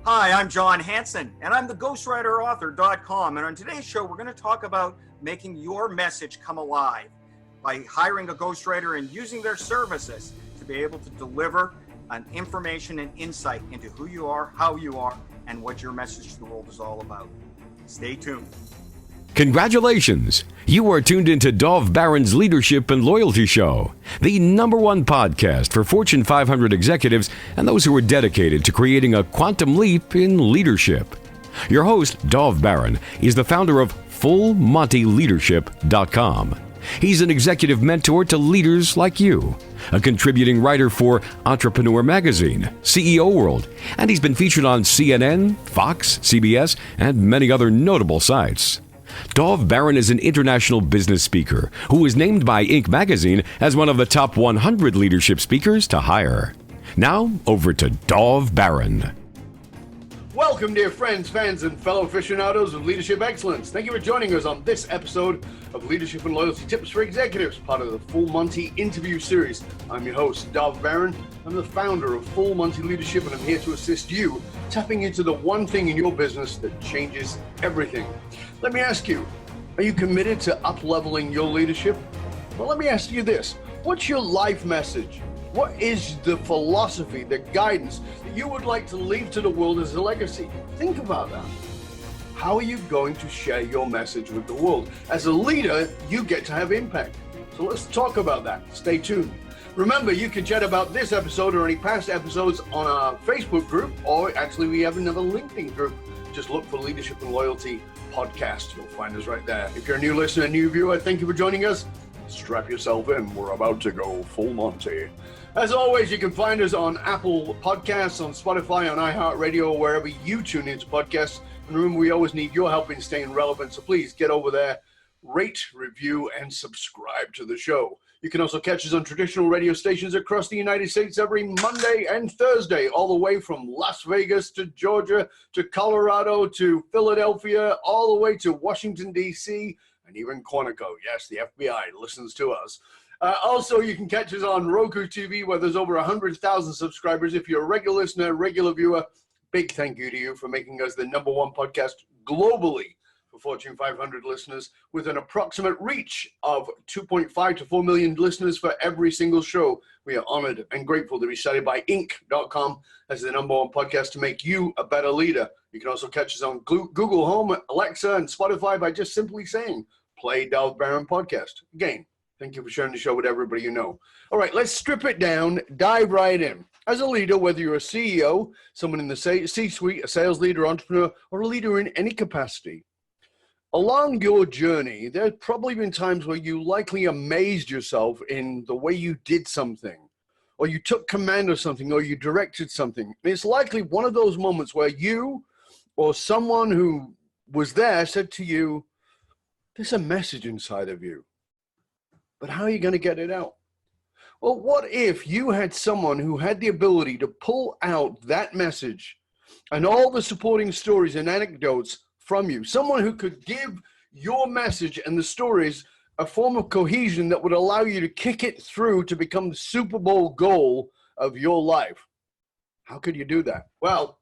Hi, I'm John Hansen, and I'm the ghostwriterauthor.com. And on today's show, we're going to talk about making your message come alive by hiring a ghostwriter and using their services to be able to deliver an information and insight into who you are, how you are, and what your message to the world is all about. Stay tuned. Congratulations! You are tuned into Dov Baron's Leadership and Loyalty Show, the #1 podcast for Fortune 500 executives and those who are dedicated to creating a quantum leap in leadership. Your host, Dov Baron, is the founder of FullMontyLeadership.com. He's an executive mentor to leaders like you, a contributing writer for Entrepreneur Magazine, CEO World, and he's been featured on CNN, Fox, CBS, and many other notable sites. Dov Baron is an international business speaker who was named by Inc. magazine as one of the top 100 leadership speakers to hire. Now, over to Dov Baron. Welcome, dear friends, fans, and fellow aficionados of leadership excellence. Thank you for joining us on this episode of Leadership and Loyalty Tips for Executives, part of the Full Monty interview series. I'm your host, Dov Baron. I'm the founder of Full Monty Leadership, and I'm here to assist you tapping into the one thing in your business that changes everything. Let me ask you, are you committed to up-leveling your leadership? Well, let me ask you this. What's your life message? What is the philosophy, the guidance that you would like to leave to the world as a legacy? Think about that. How are you going to share your message with the world? As a leader, you get to have impact. So let's talk about that. Stay tuned. Remember, you can chat about this episode or any past episodes on our Facebook group, or actually we have another LinkedIn group. Just look for Leadership and Loyalty Podcast. You'll find us right there. If you're a new listener, new viewer, thank you for joining us. Strap yourself in. We're about to go full Monty. As always, you can find us on Apple Podcasts, on Spotify, on iHeartRadio, or wherever you tune into podcasts. And remember, we always need your help in staying relevant. So please get over there, rate, review, and subscribe to the show. You can also catch us on traditional radio stations across the United States every Monday and Thursday, all the way from Las Vegas to Georgia to Colorado to Philadelphia, all the way to Washington, D.C., and even Quantico. Yes, the FBI listens to us. Also, you can catch us on Roku TV, where there's over 100,000 subscribers. If you're a regular listener, regular viewer, big thank you to you for making us the #1 podcast globally for Fortune 500 listeners, with an approximate reach of 2.5 to 4 million listeners for every single show. We are honored and grateful to be cited by Inc.com as the #1 podcast to make you a better leader. You can also catch us on Google Home, Alexa, and Spotify by just simply saying, play Dov Baron Podcast. Again, thank you for sharing the show with everybody you know. All right, let's strip it down, dive right in. As a leader, whether you're a CEO, someone in the C-suite, a sales leader, entrepreneur, or a leader in any capacity, along your journey, there have probably been times where you likely amazed yourself in the way you did something, or you took command of something, or you directed something. It's likely one of those moments where you or someone who was there said to you, there's a message inside of you, but how are you going to get it out? Well, what if you had someone who had the ability to pull out that message and all the supporting stories and anecdotes from you, someone who could give your message and the stories a form of cohesion that would allow you to kick it through to become the Super Bowl goal of your life? How could you do that? Well,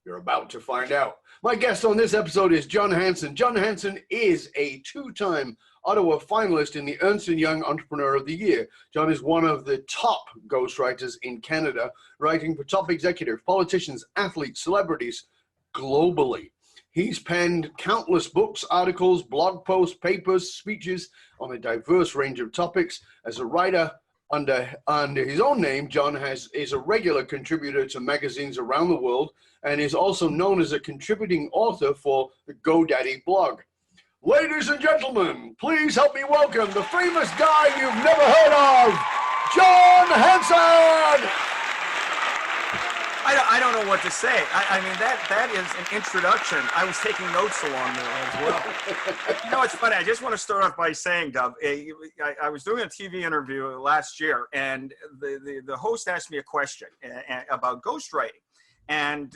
you're about to find out. My guest on this episode is John Hansen. John Hansen is a two-time Ottawa finalist in the Ernst & Young Entrepreneur of the Year. John is one of the top ghostwriters in Canada, writing for top executives, politicians, athletes, celebrities globally. He's penned countless books, articles, blog posts, papers, speeches on a diverse range of topics. As a writer under his own name, John is a regular contributor to magazines around the world and is also known as a contributing author for the GoDaddy blog. Ladies and gentlemen, please help me welcome the famous guy you've never heard of, John Hansen! I don't know what to say. I mean, that is an introduction. I was taking notes along there as well. You know, it's funny. I just want to start off by saying, Dov, I was doing a TV interview last year, and the host asked me a question about ghostwriting. And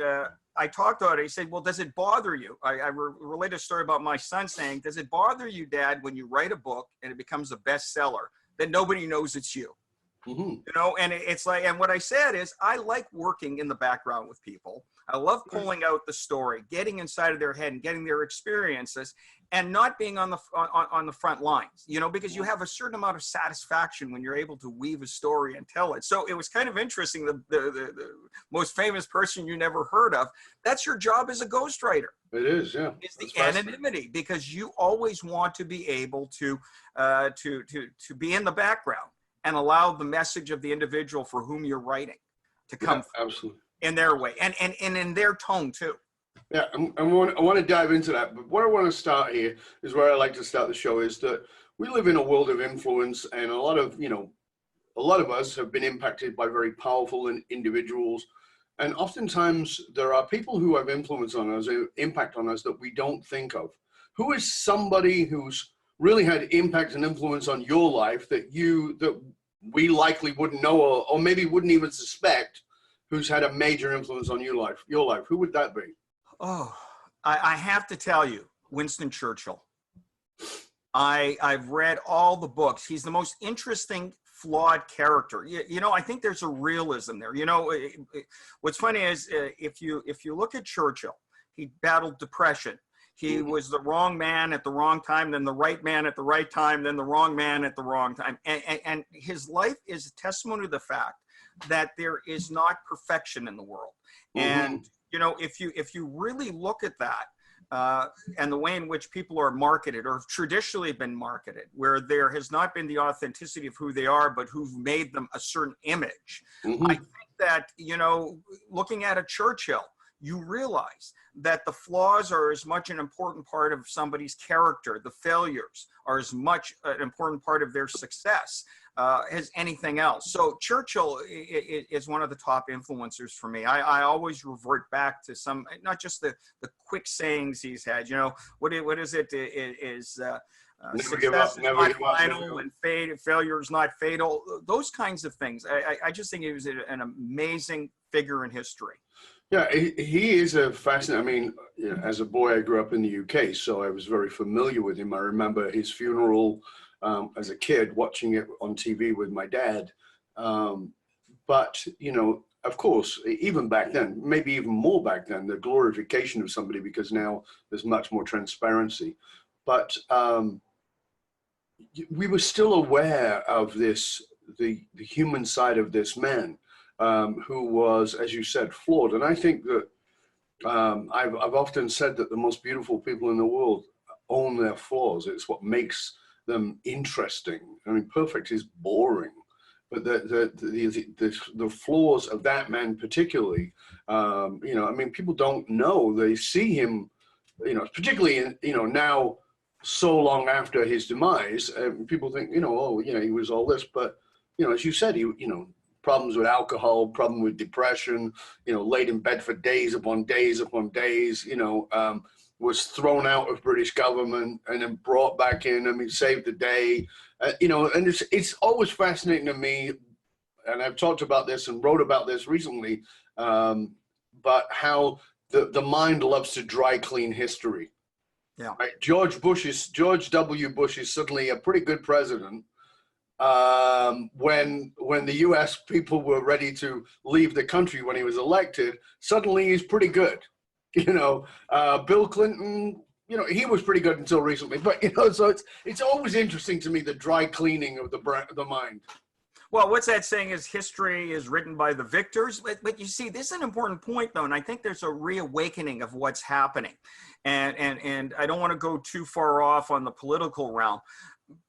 I talked about it. He said, well, does it bother you? I related a story about my son saying, does it bother you, Dad, when you write a book and it becomes a bestseller, that nobody knows it's you? Mm-hmm. You know, and it's like, and what I said is, I like working in the background with people. I love pulling out the story, getting inside of their head and getting their experiences, and not being on the front lines, you know, because you have a certain amount of satisfaction when you're able to weave a story and tell it. So it was kind of interesting. The most famous person you never heard of, that's your job as a ghostwriter. It is, yeah. It's the anonymity, because you always want to be able to be in the background and allow the message of the individual for whom you're writing to come absolutely in their way and in their tone too. Yeah, I want to dive into that, but what I want to start here is where I like to start the show, is that we live in a world of influence, and a lot of us have been impacted by very powerful individuals, and oftentimes there are people who have influence on us, impact on us, that we don't think of. Who is somebody who's really had impact and influence on your life that we likely wouldn't know, or maybe wouldn't even suspect, who's had a major influence on your life? Who would that be? Oh, I have to tell you, Winston Churchill. I've read all the books. He's the most interesting, flawed character. You know, I think there's a realism there. You know, what's funny is if you look at Churchill, he battled depression. He was the wrong man at the wrong time, then the right man at the right time, then the wrong man at the wrong time. And his life is a testimony to the fact that there is not perfection in the world. And you know, if you really look at that, and the way in which people are marketed, or have traditionally been marketed, where there has not been the authenticity of who they are, but who've made them a certain image. I think that, you know, looking at a Churchill, you realize that the flaws are as much an important part of somebody's character. The failures are as much an important part of their success as anything else. So Churchill is one of the top influencers for me. I always revert back to some, not just the quick sayings he's had. You know, what is it? Success is not final, and failure is not fatal. Those kinds of things. I just think he was an amazing figure in history. Yeah, he is a fascinating. I mean, you know, as a boy, I grew up in the UK, so I was very familiar with him. I remember his funeral as a kid, watching it on TV with my dad. But, you know, of course, even back then, maybe even more back then, the glorification of somebody, because now there's much more transparency. But we were still aware of this, the human side of this man. Who was, as you said, flawed. And I think that I've often said that the most beautiful people in the world own their flaws. It's what makes them interesting. I mean, perfect is boring, but the flaws of that man particularly, you know, I mean, people don't know. They see him, you know, particularly in, you know, now so long after his demise, people think, you know, oh, you know, he was all this, but, you know, as you said, you know, problems with alcohol, problem with depression, you know, laid in bed for days upon days upon days, you know, was thrown out of British government and then brought back in. I mean, saved the day, you know, and it's always fascinating to me, and I've talked about this and wrote about this recently, but how the mind loves to dry clean history. Yeah. Right? George W. Bush is suddenly a pretty good president. When the US people were ready to leave the country when he was elected, suddenly he's pretty good. You know, Bill Clinton, you know, he was pretty good until recently, but, you know, so it's always interesting to me, the dry cleaning of the mind. Well, what's that saying is history is written by the victors. But you see, this is an important point, though, and I think there's a reawakening of what's happening. And I don't want to go too far off on the political realm,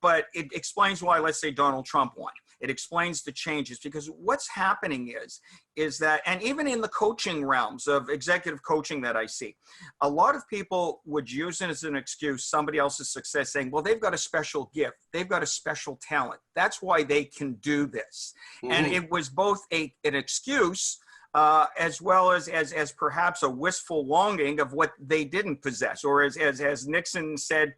but it explains why, let's say, Donald Trump won. It explains the changes, because what's happening is that, and even in the coaching realms of executive coaching that I see, a lot of people would use it as an excuse, somebody else's success, saying, well, they've got a special gift. They've got a special talent. That's why they can do this. And it was both an excuse, as well as perhaps a wistful longing of what they didn't possess, or as Nixon said,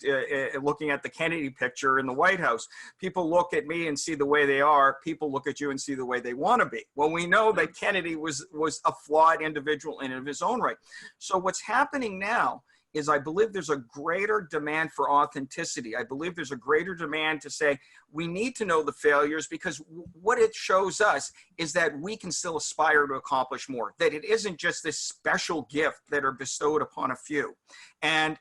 looking at the Kennedy picture in the White House, people look at me and see the way they are. People look at you and see the way they want to be. Well, we know that Kennedy was a flawed individual in of his own right. So what's happening now is I believe there's a greater demand for authenticity. I believe there's a greater demand to say, we need to know the failures, because what it shows us is that we can still aspire to accomplish more, that it isn't just this special gift that are bestowed upon a few. And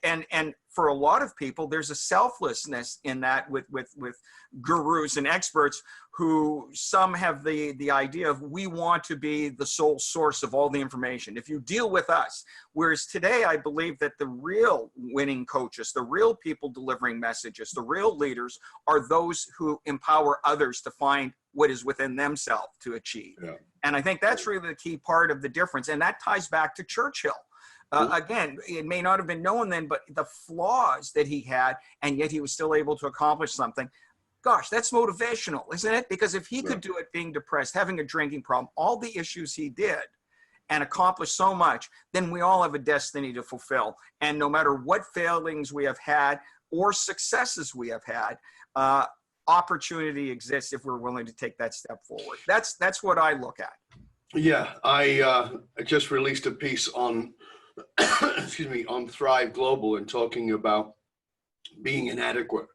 for a lot of people, there's a selflessness in that with gurus and experts who some have the idea of, we want to be the sole source of all the information. If you deal with us. Whereas today, I believe that the real winning coaches, the real people delivering messages, the real leaders are those who empower others to find what is within themselves to achieve. Yeah. And I think that's really the key part of the difference. And that ties back to Churchill. Again, it may not have been known then, but the flaws that he had, and yet he was still able to accomplish something. Gosh, that's motivational, isn't it? Because if he could do it being depressed, having a drinking problem, all the issues he did, and accomplish so much, then we all have a destiny to fulfill. And no matter what failings we have had or successes we have had, opportunity exists if we're willing to take that step forward. That's what I look at. Yeah, I just released a piece on excuse me, on Thrive Global, and talking about being inadequate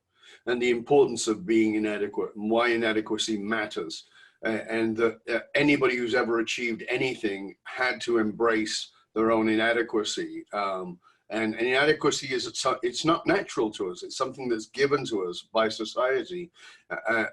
and the importance of being inadequate and why inadequacy matters. And that anybody who's ever achieved anything had to embrace their own inadequacy. And inadequacy it's not natural to us. It's something that's given to us by society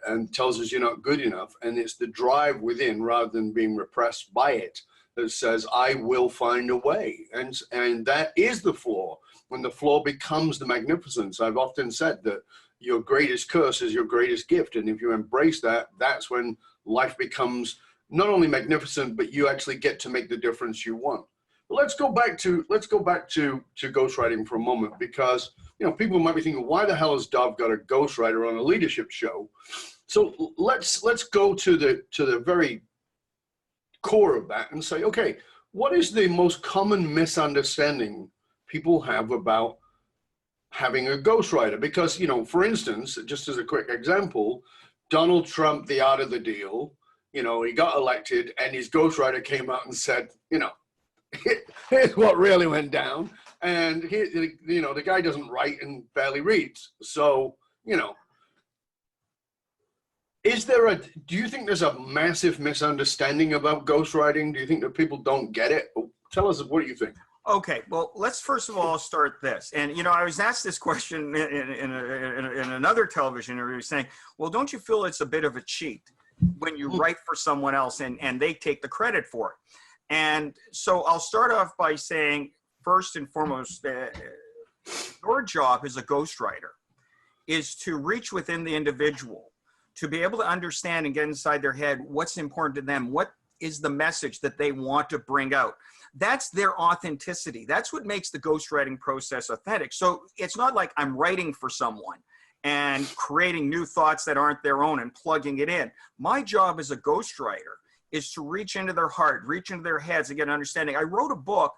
and tells us you're not good enough. And it's the drive within, rather than being repressed by it, that says, I will find a way. And that is the flaw. When the flaw becomes the magnificence, I've often said that your greatest curse is your greatest gift. And if you embrace that, that's when life becomes not only magnificent, but you actually get to make the difference you want. But let's go back to ghostwriting for a moment, because people might be thinking, why the hell has Dov got a ghostwriter on a leadership show? So let's go to the very core of that and say, okay, what is the most common misunderstanding people have about having a ghostwriter? Because, for instance, just as a quick example, Donald Trump, the art of the deal, he got elected and his ghostwriter came out and said, here's what really went down. And the guy doesn't write and barely reads. So, do you think there's a massive misunderstanding about ghostwriting? Do you think that people don't get it? Tell us, what do you think? Okay, well, let's first of all start this. And, I was asked this question in another television interview, saying, well, don't you feel it's a bit of a cheat when you write for someone else and they take the credit for it? And so I'll start off by saying, first and foremost, your job as a ghostwriter is to reach within the individual, to be able to understand and get inside their head what's important to them, what is the message that they want to bring out. That's their authenticity. That's what makes the ghostwriting process authentic. So it's not like I'm writing for someone and creating new thoughts that aren't their own and plugging it in. My job as a ghostwriter is to reach into their heart, reach into their heads and get an understanding. I wrote a book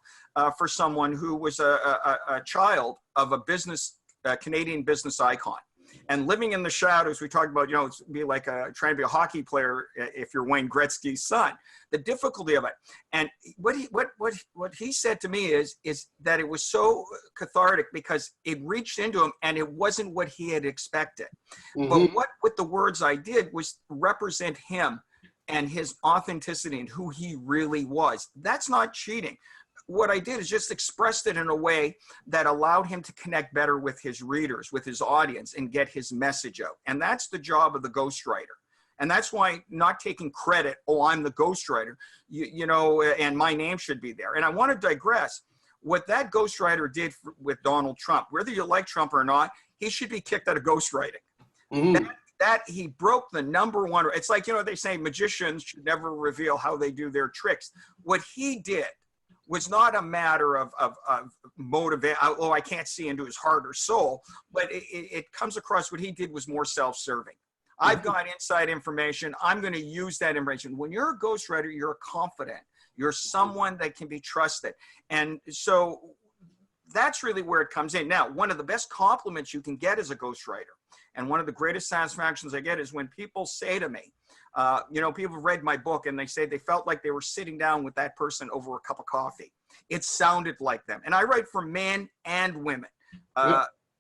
for someone who was a child of a Canadian business icon. And living in the shadows, we talked about, it's be like trying to be a hockey player if you're Wayne Gretzky's son. The difficulty of it, and what he said to me is that it was so cathartic because it reached into him, and it wasn't what he had expected. Mm-hmm. But what the words I did was represent him and his authenticity and who he really was. That's not cheating. What I did is just expressed it in a way that allowed him to connect better with his readers, with his audience, and get his message out. And that's the job of the ghostwriter. And that's why not taking credit, I'm the ghostwriter, and my name should be there. And I want to digress. What that ghostwriter did with Donald Trump, whether you like Trump or not, he should be kicked out of ghostwriting. Mm-hmm. That he broke the number one. It's like, they say magicians should never reveal how they do their tricks. What he did was not a matter of motivate. I can't see into his heart or soul, but it comes across what he did was more self-serving. Mm-hmm. I've got inside information. I'm going to use that information. When you're a ghostwriter, you're confident. You're someone that can be trusted. And so that's really where it comes in. Now, one of the best compliments you can get as a ghostwriter, and one of the greatest satisfactions I get, is when people say to me, people have read my book and they say they felt like they were sitting down with that person over a cup of coffee. It sounded like them. And I write for men and women.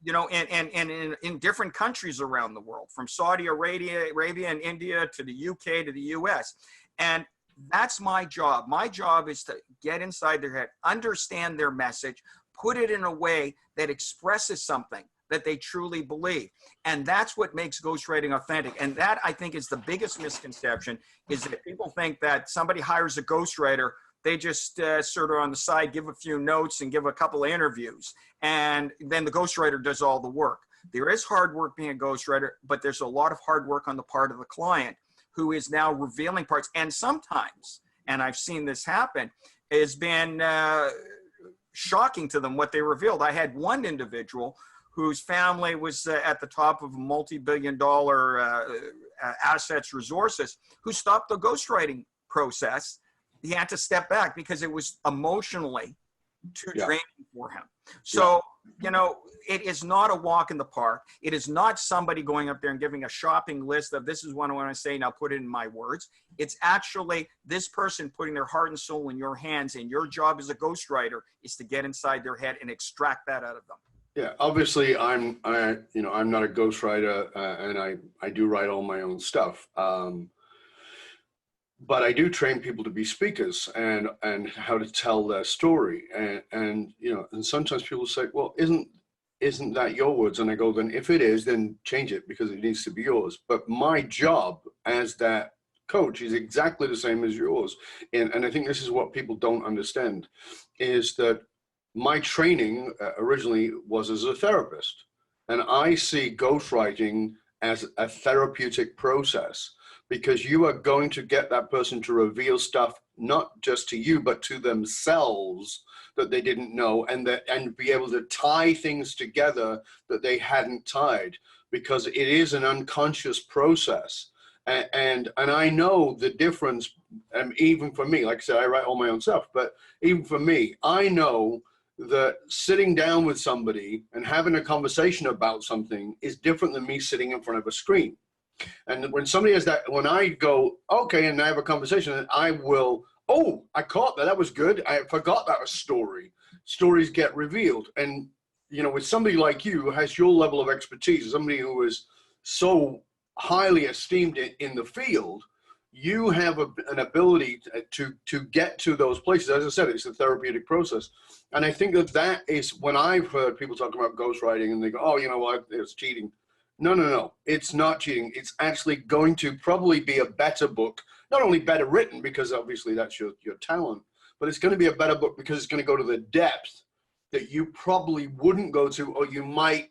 You know, and in different countries around the world, from Saudi Arabia and India to the UK to the US. And that's my job. My job is to get inside their head, understand their message, put it in a way that expresses something that they truly believe. And that's what makes ghostwriting authentic. And that, I think, is the biggest misconception, is that people think that somebody hires a ghostwriter, they just sort of on the side give a few notes and give a couple of interviews, and then the ghostwriter does all the work. There is hard work being a ghostwriter, but there's a lot of hard work on the part of the client, who is now revealing parts. And sometimes, and I've seen this happen, has been shocking to them what they revealed. I had one individual whose family was at the top of a multi-billion-dollar assets resources, who stopped the ghostwriting process. He had to step back because it was emotionally too draining for him. So, you know, it is not a walk in the park. It is not somebody going up there and giving a shopping list of, this is what I want to say, now put it in my words. It's actually this person putting their heart and soul in your hands, and your job as a ghostwriter is to get inside their head and extract that out of them. Yeah, obviously I'm not a ghostwriter, and I do write all my own stuff. But I do train people to be speakers and how to tell their story. And you know, and sometimes people say, well, isn't that your words? And I go, then if it is, then change it, because it needs to be yours. But my job as that coach is exactly the same as yours. And I think this is what people don't understand, is that my training originally was as a therapist. And I see ghostwriting as a therapeutic process, because you are going to get that person to reveal stuff, not just to you, but to themselves, that they didn't know, and be able to tie things together that they hadn't tied, because it is an unconscious process. And I know the difference, even for me, like I said, I write all my own stuff, but even for me, I know that sitting down with somebody and having a conversation about something is different than me sitting in front of a screen. And when somebody has that, when I go, okay, and I have a conversation, I will, oh, I caught that. That was good. I forgot that was story. Stories get revealed. And, you know, with somebody like you who has your level of expertise, somebody who is so highly esteemed in the field, you have an ability to get to those places. As I said, it's a therapeutic process. And I think that is when I've heard people talk about ghostwriting and they go, oh, you know what, it's cheating. No, it's not cheating. It's actually going to probably be a better book, not only better written, because obviously that's your talent, but it's going to be a better book because it's going to go to the depth that you probably wouldn't go to, or you might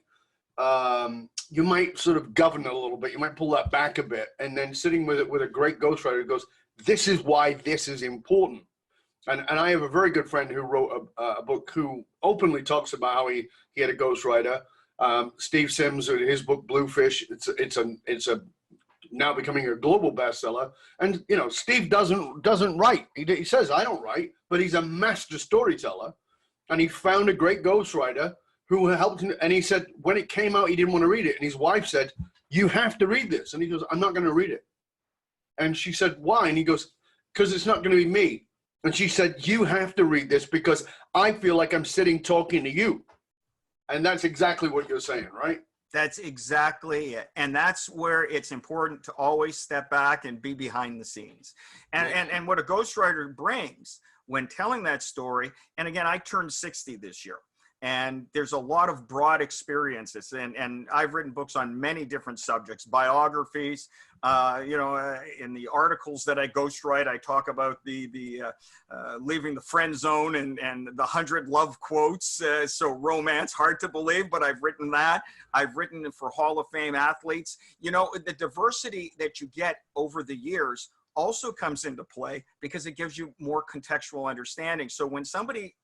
sort of govern it a little bit. You might pull that back a bit, and then sitting with a great ghostwriter who goes, this is why this is important. And I have a very good friend who wrote a book who openly talks about how he had a ghostwriter. Steve Sims, his book Bluefish, it's a now becoming a global bestseller. And you know, Steve doesn't write. He says, I don't write, but he's a master storyteller. And he found a great ghostwriter who helped him. And he said, when it came out, he didn't want to read it. And his wife said, you have to read this. And he goes, I'm not going to read it. And she said, why? And he goes, because it's not going to be me. And she said, you have to read this because I feel like I'm sitting talking to you. And that's exactly what you're saying, right? That's exactly it. And that's where it's important to always step back and be behind the scenes. And what a ghostwriter brings when telling that story, and again, I turned 60 this year. And there's a lot of broad experiences. And I've written books on many different subjects, biographies. You know, in the articles that I ghostwrite, I talk about the leaving the friend zone and the 100 love quotes. So romance, hard to believe, but I've written that. I've written for Hall of Fame athletes. You know, the diversity that you get over the years also comes into play because it gives you more contextual understanding. So when somebody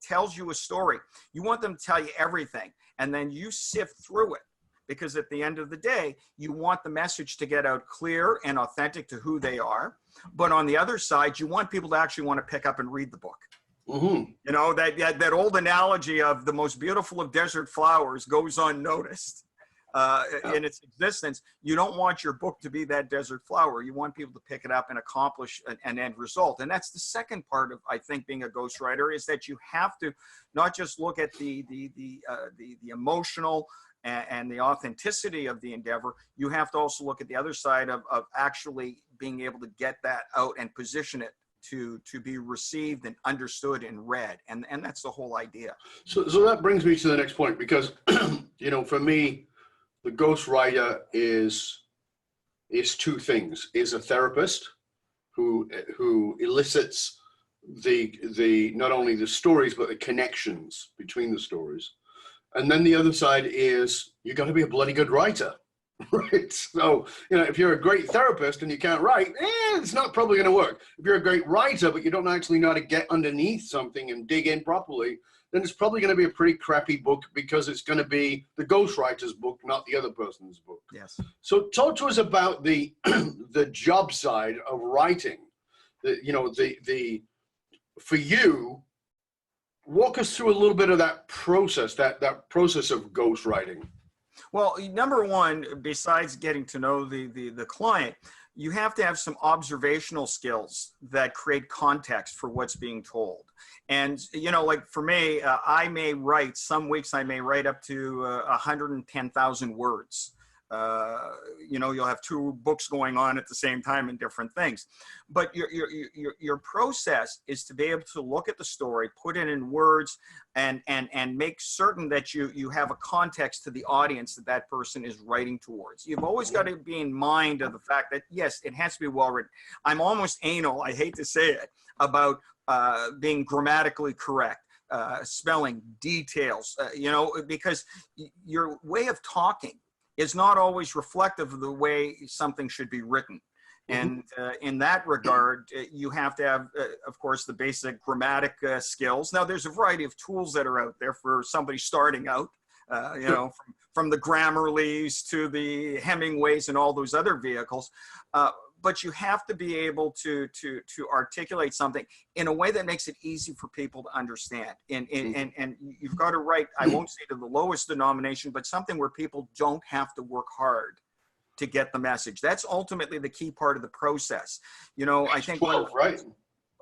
tells you a story, you want them to tell you everything, and then you sift through it, because at the end of the day, you want the message to get out clear and authentic to who they are. But on the other side, you want people to actually want to pick up and read the book. Mm-hmm. You know, that old analogy of the most beautiful of desert flowers goes unnoticed. in its existence. You don't want your book to be that desert flower. You want people to pick it up and accomplish an end result. And that's the second part of, I think, being a ghostwriter, is that you have to not just look at the emotional and the authenticity of the endeavor. You have to also look at the other side of actually being able to get that out and position it to be received and understood and read. And that's the whole idea. So that brings me to the next point, because, you know, for me, the ghostwriter is two things: is a therapist who elicits the not only the stories, but the connections between the stories. And then the other side is you got to be a bloody good writer, right? So, you know, if you're a great therapist and you can't write, it's not probably going to work. If you're a great writer, but you don't actually know how to get underneath something and dig in properly, then it's probably going to be a pretty crappy book, because it's going to be the ghostwriter's book, not the other person's book. Yes. So talk to us about the the job side of writing. You know, for you, walk us through a little bit of that process, that process of ghostwriting. Well, number one, besides getting to know the client, you have to have some observational skills that create context for what's being told. And, you know, like for me, I may write, some weeks I may write up to 110,000 words. You know, you'll have two books going on at the same time in different things. But your process is to be able to look at the story, put it in words, and make certain that you have a context to the audience that person is writing towards. You've always got to be in mind of the fact that, yes, it has to be well written. I'm almost anal, I hate to say it, about being grammatically correct. Spelling, details, you know, because your way of talking is not always reflective of the way something should be written. And in that regard, you have to have, of course, the basic grammatic skills. Now, there's a variety of tools that are out there for somebody starting out, you know, from the Grammarlys to the Hemingways and all those other vehicles. But you have to be able to articulate something in a way that makes it easy for people to understand. And you've got to write, I won't say to the lowest denomination, but something where people don't have to work hard to get the message. That's ultimately the key part of the process. You know, I think 12, right?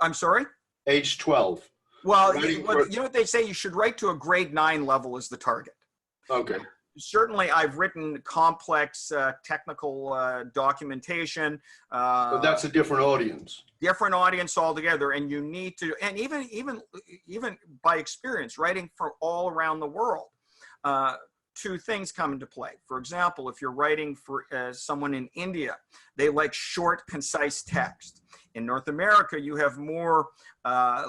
I'm sorry? Age 12. Well, you know what they say, you should write to a grade 9 level as the target. Okay. Certainly, I've written complex technical documentation. But that's a different audience. Different audience altogether, and you need to, and even by experience, writing for all around the world, two things come into play. For example, if you're writing for someone in India, they like short, concise text. In North America, you have more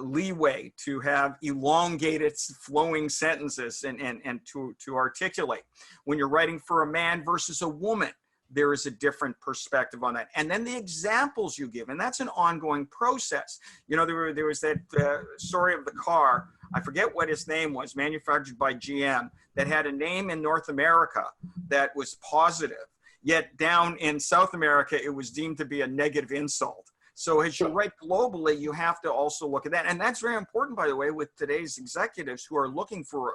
leeway to have elongated, flowing sentences and to articulate. When you're writing for a man versus a woman, there is a different perspective on that. And then the examples you give, and that's an ongoing process. You know, there was that story of the car, I forget what his name was, manufactured by GM, that had a name in North America that was positive, yet down in South America, it was deemed to be a negative insult. So as you write globally, you have to also look at that. And that's very important, by the way, with today's executives who are looking for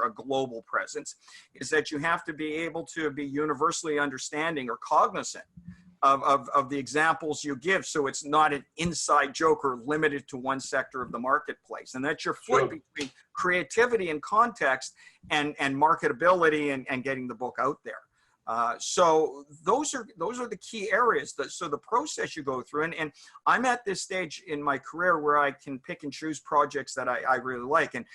a global presence, is that you have to be able to be universally understanding or cognizant of the examples you give. So it's not an inside joke or limited to one sector of the marketplace. And that's your flip between creativity and context and marketability and getting the book out there. So those are the key areas. So the process you go through, and I'm at this stage in my career where I can pick and choose projects that I really like. And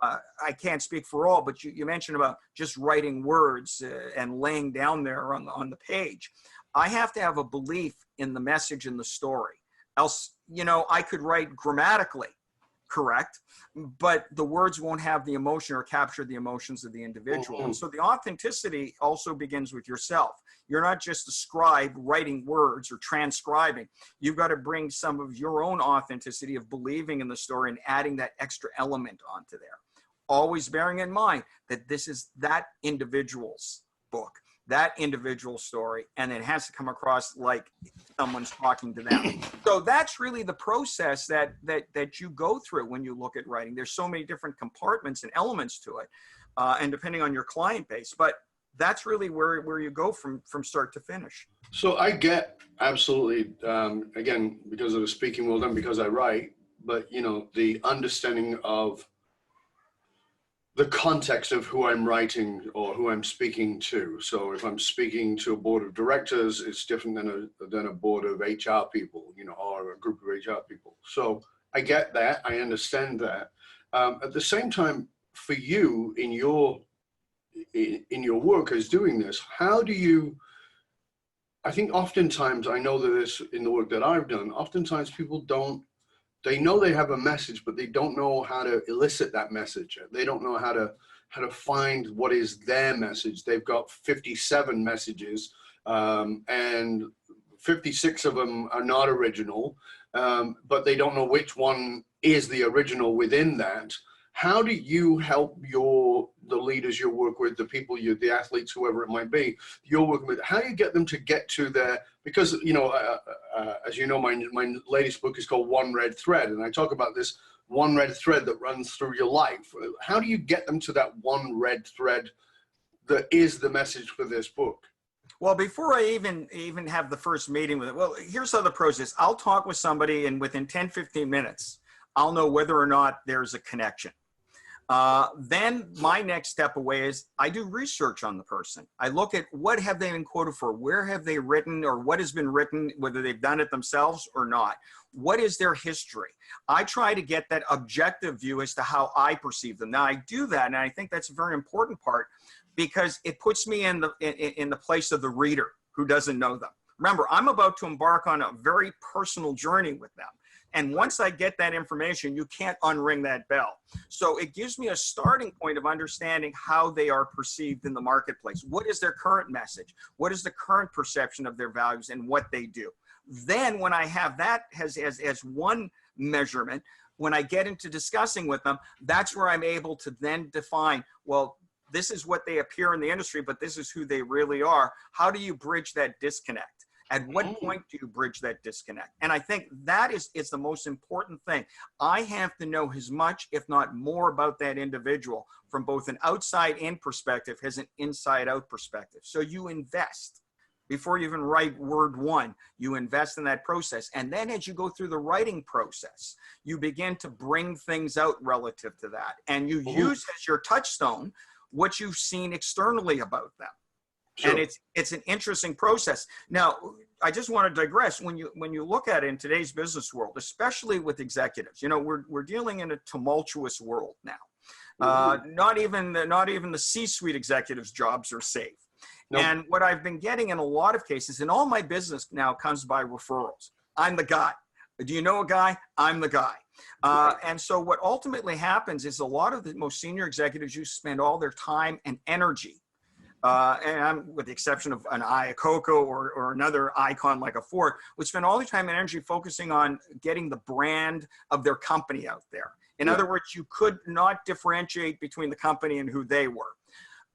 I can't speak for all, but you mentioned about just writing words and laying down there on the page. I have to have a belief in the message and the story. Else, you know, I could write grammatically correct, but the words won't have the emotion or capture the emotions of the individual. And so the authenticity also begins with yourself. You're not just a scribe writing words or transcribing. You've got to bring some of your own authenticity of believing in the story and adding that extra element onto there. Always bearing in mind that this is that individual's book, that individual story, and it has to come across like someone's talking to them. So that's really the process that you go through when you look at writing. There's so many different compartments and elements to it, and depending on your client base. But that's really where you go from start to finish. So I get absolutely, again, because of the speaking world and because I write, but you know, the understanding of the context of who I'm writing or who I'm speaking to. So if I'm speaking to a board of directors, it's different than a board of HR people, you know, or a group of HR people. So I get that, I understand that. At the same time, for you in your work as doing this, how do you? I think oftentimes, I know that this in the work that I've done, oftentimes people don't, they know they have a message, but they don't know how to elicit that message. They don't know how to find what is their message. They've got 57 messages, and 56 of them are not original, but they don't know which one is the original within that. How do you help the leaders you work with, the people the athletes, whoever it might be, you're working with? How do you get them to get to their? Because you know, as you know, my latest book is called One Red Thread, and I talk about this one red thread that runs through your life. How do you get them to that one red thread that is the message for this book? Well, before I even have the first meeting with it, well, here's how the process. I'll talk with somebody, and within 10, 15 minutes, I'll know whether or not there's a connection. Then my next step away is I do research on the person. I look at what have they been quoted for, where have they written, or what has been written, whether they've done it themselves or not. What is their history? I try to get that objective view as to how I perceive them. Now I do that, and I think that's a very important part because it puts me in the place of the reader who doesn't know them. Remember, I'm about to embark on a very personal journey with them. And once I get that information, you can't unring that bell. So it gives me a starting point of understanding how they are perceived in the marketplace. What is their current message? What is the current perception of their values and what they do? Then when I have that as one measurement, when I get into discussing with them, that's where I'm able to then define, well, this is what they appear in the industry, but this is who they really are. How do you bridge that disconnect? At what point do you bridge that disconnect? And I think that is the most important thing. I have to know as much, if not more, about that individual from both an outside-in perspective as an inside-out perspective. So you invest. Before you even write word one, you invest in that process. And then as you go through the writing process, you begin to bring things out relative to that. And you use as your touchstone what you've seen externally about them. Sure. And it's an interesting process. Now, I just want to digress. When you look at it in today's business world, especially with executives, you know, we're dealing in a tumultuous world now. Not even the C-suite executives' jobs are safe. Nope. And what I've been getting in a lot of cases, and all my business now comes by referrals. I'm the guy. Do you know a guy? I'm the guy. And so what ultimately happens is a lot of the most senior executives, you spend all their time and energy. And I'm, with the exception of an Iacocca or another icon like a Ford, would spend all the time and energy focusing on getting the brand of their company out there. In other words, you could not differentiate between the company and who they were.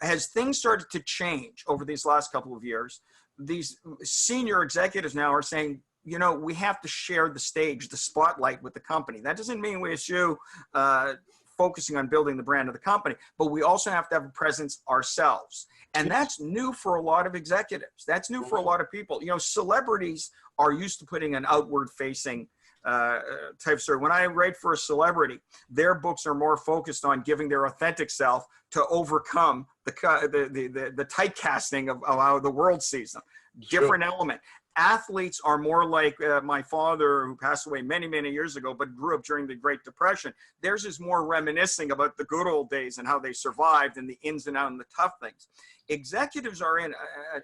As things started to change over these last couple of years, these senior executives now are saying, you know, we have to share the stage, the spotlight with the company. That doesn't mean we eschew focusing on building the brand of the company, but we also have to have a presence ourselves. And that's new for a lot of executives. That's new for a lot of people. You know, celebrities are used to putting an outward facing type story. When I write for a celebrity, their books are more focused on giving their authentic self to overcome the typecasting of how the world sees them. Different element. Athletes are more like my father, who passed away many, many years ago, but grew up during the Great Depression. Theirs is more reminiscing about the good old days and how they survived and the ins and outs and the tough things. Executives are in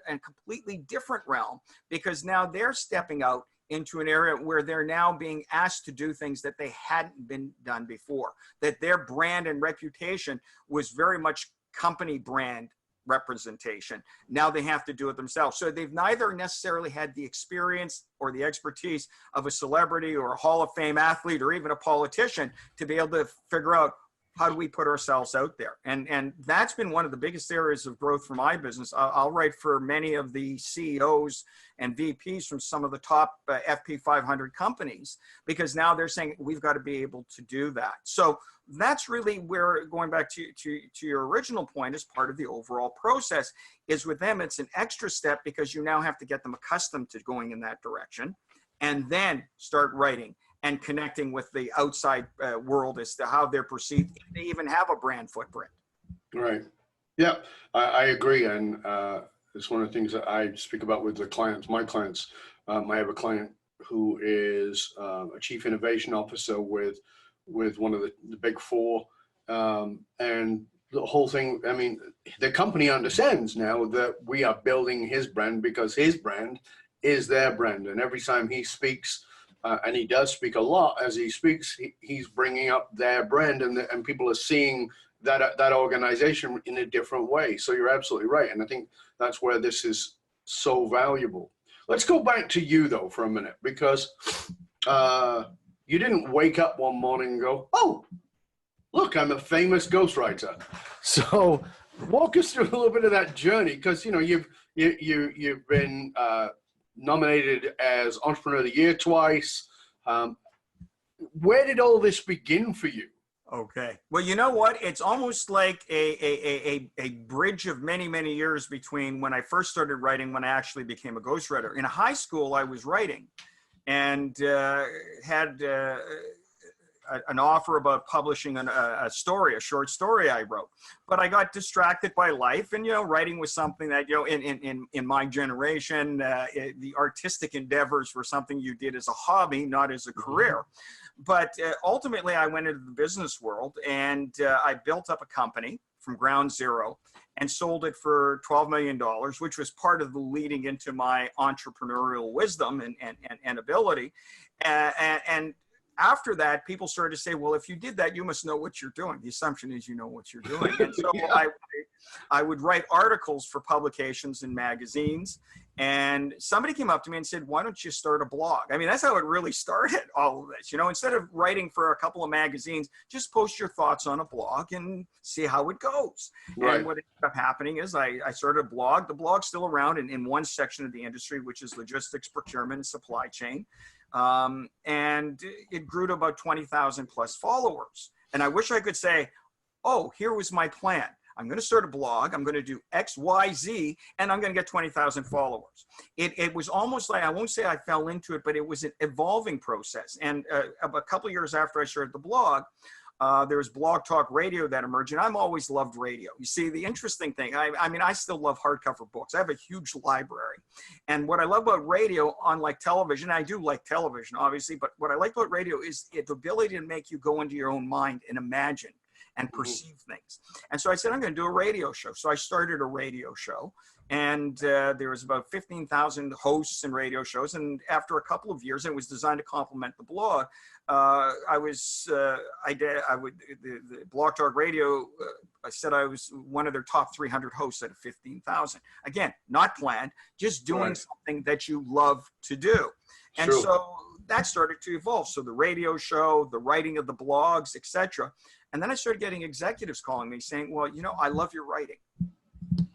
a completely different realm because now they're stepping out into an area where they're now being asked to do things that they hadn't been done before, that their brand and reputation was very much company brand representation. Now they have to do it themselves. So they've neither necessarily had the experience or the expertise of a celebrity or a Hall of Fame athlete or even a politician to be able to figure out how do we put ourselves out there? And that's been one of the biggest areas of growth for my business. I'll write for many of the CEOs and VPs from some of the top FP 500 companies, because now they're saying we've got to be able to do that. So that's really where, going back to your original point, is part of the overall process. Is with them, it's an extra step because you now have to get them accustomed to going in that direction, and then start writing and connecting with the outside world as to how they're perceived, if they even have a brand footprint. Right. Yeah, I agree. And it's one of the things that I speak about with the clients, my clients. I have a client who is a chief innovation officer with one of the big four. And the whole thing, I mean, the company understands now that we are building his brand because his brand is their brand. And every time he speaks, and he does speak a lot as he speaks, he's bringing up their brand, and people are seeing that organization in a different way. So you're absolutely right. And I think that's where this is so valuable. Let's go back to you though for a minute, because you didn't wake up one morning and go, oh, look, I'm a famous ghostwriter. So walk us through a little bit of that journey, because you've been nominated as Entrepreneur of the Year twice. Where did all this begin for you? Okay. Well, you know what? It's almost like a bridge of many, many years between when I first started writing, when I actually became a ghostwriter. In high school, I was writing and had an offer about publishing a short story I wrote, but I got distracted by life, and writing was something that in my generation, the artistic endeavors were something you did as a hobby, not as a career. But ultimately, I went into the business world, and I built up a company from ground zero and sold it for $12 million, which was part of the leading into my entrepreneurial wisdom and ability. And after that, people started to say, well, if you did that, you must know what you're doing. The assumption is you know what you're doing. And so yeah. I would write articles for publications and magazines. And somebody came up to me and said, why don't you start a blog? I mean, that's how it really started, all of this. Instead of writing for a couple of magazines, just post your thoughts on a blog and see how it goes. Right. And what ended up happening is I started a blog. The blog's still around in one section of the industry, which is logistics, procurement, and supply chain. And it grew to about 20,000 plus followers. And I wish I could say, oh, here was my plan. I'm going to start a blog. I'm going to do X, Y, Z, and I'm going to get 20,000 followers. It was almost like, I won't say I fell into it, but it was an evolving process. And a couple of years after I started the blog, there was Blog Talk Radio that emerged, and I've always loved radio. You see, the interesting thing, I mean, I still love hardcover books. I have a huge library. And what I love about radio, unlike television, I do like television, obviously, but what I like about radio is the ability to make you go into your own mind and imagine and perceive things. And so I said, I'm going to do a radio show. So I started a radio show, and there was about 15,000 hosts and radio shows. And after a couple of years, it was designed to complement the blog. The Blog Talk Radio, I said I was one of their top 300 hosts out of 15,000. Again, not planned, just doing something that you love to do. And so that started to evolve. So the radio show, the writing of the blogs, etc. And then I started getting executives calling me saying, well, I love your writing.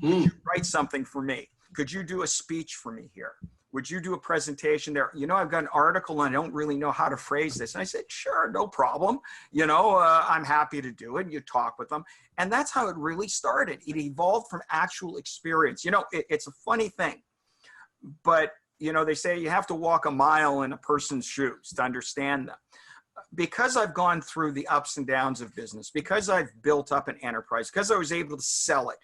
Could you write something for me? Could you do a speech for me here? Would you do a presentation there? I've got an article and I don't really know how to phrase this. And I said, sure, no problem. I'm happy to do it. And you talk with them. And that's how it really started. It evolved from actual experience. It's a funny thing, but they say you have to walk a mile in a person's shoes to understand them. Because I've gone through the ups and downs of business, because I've built up an enterprise, because I was able to sell it,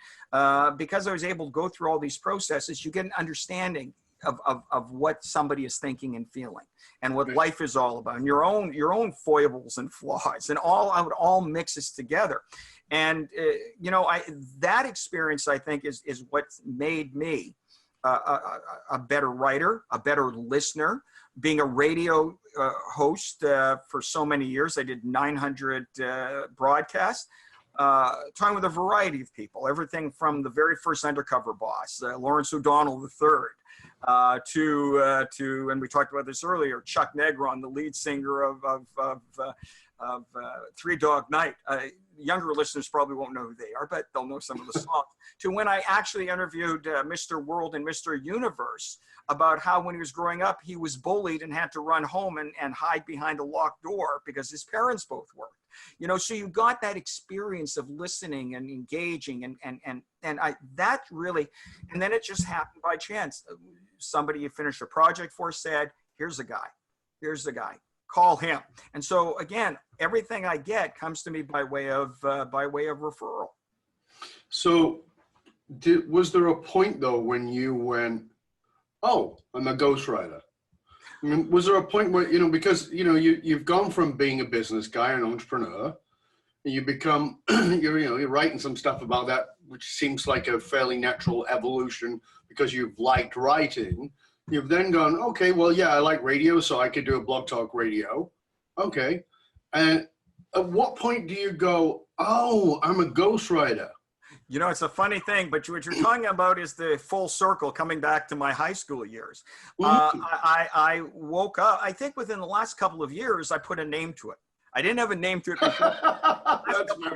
because I was able to go through all these processes, you get an understanding of what somebody is thinking and feeling, and what life is all about, and your own foibles and flaws, and it all mixes together. And that experience, I think, is what made me a better writer, a better listener. Being a radio host for so many years, I did 900 broadcasts, talking with a variety of people, everything from the very first undercover boss, Lawrence O'Donnell III, and we talked about this earlier, Chuck Negron, the lead singer of Three Dog Night. Younger listeners probably won't know who they are, but they'll know some of the songs. To when I actually interviewed Mr. World and Mr. Universe about how when he was growing up, he was bullied and had to run home and hide behind a locked door because his parents both worked. So you got that experience of listening and engaging and that really, and then it just happened by chance. Somebody you finished a project for said, here's the guy, call him. And so again, everything I get comes to me by way of referral. So was there a point though when you went, oh, I'm a ghostwriter? I mean, was there a point where, because, you've gone from being a business guy, an entrepreneur, and you become, you're writing some stuff about that, which seems like a fairly natural evolution because you've liked writing. You've then gone, okay, well, yeah, I like radio, so I could do a blog talk radio. Okay. And at what point do you go, oh, I'm a ghostwriter? It's a funny thing, but what you're talking about is the full circle coming back to my high school years. I woke up, I think within the last couple of years, I put a name to it. I didn't have a name to it before.